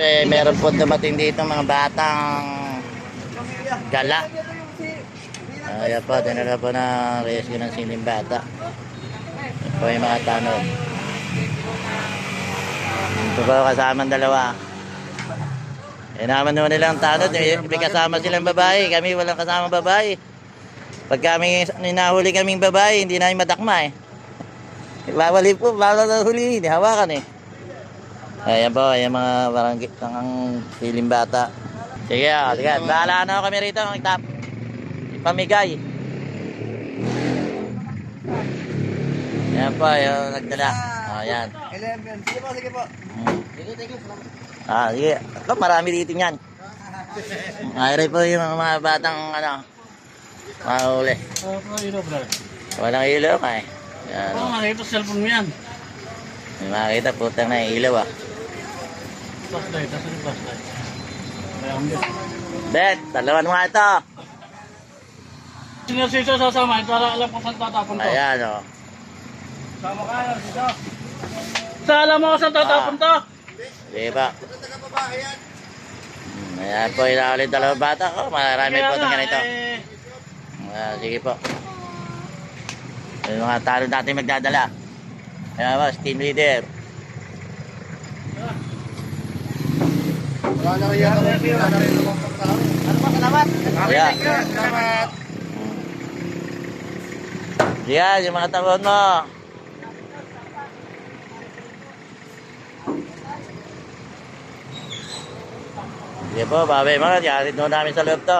Meron po dumating dito mga batang gala. Ayan po, dinala po ng rescue ng sining bata. Ito po yung mga tanod. Ito po kasama dalawa. Eh naman naman nilang tanod, may kasama silang babae. Kami walang kasama babae. Pag kami ninahuli kaming babae, hindi namin madakma eh. Bawali po, bawal na huli, hindi hawakan eh. Ayan po, ayan mga parang siling bata. Sige, sige. Bahala na kami rito. Pamigay. Ayan po, yung nagdala. Ayan. 11. Sige po, sige po. Sige. Sige. Ito, marami dito yan. Ayari po yung mga batang mahuli. Ilaw, bro. Walang ilaw ka eh. Ayan. Oo, nakita cellphone mo yan. May makita, putang na ilaw ah. Flashlight, nasa yung flashlight. Kaya ang Bet, dalawan mo nga ito. Sinasisa sasama, para alam kung saan tatapon to. Ayan o. Sama ka, sisa. Sa alam mo kung saan tatapon to? Sige pa. Ayan po, ilaulit dalawang bata ko. Marami po itong ganito. Sige po. Yung mga talo natin magdadala. Ayan po, team leader. Wala na yan. Ano ba, salamat? Ayan. Salamat. Ayan, yung mga tabon mo. Sige po, babay mga. Yarit doon namin sa loob to.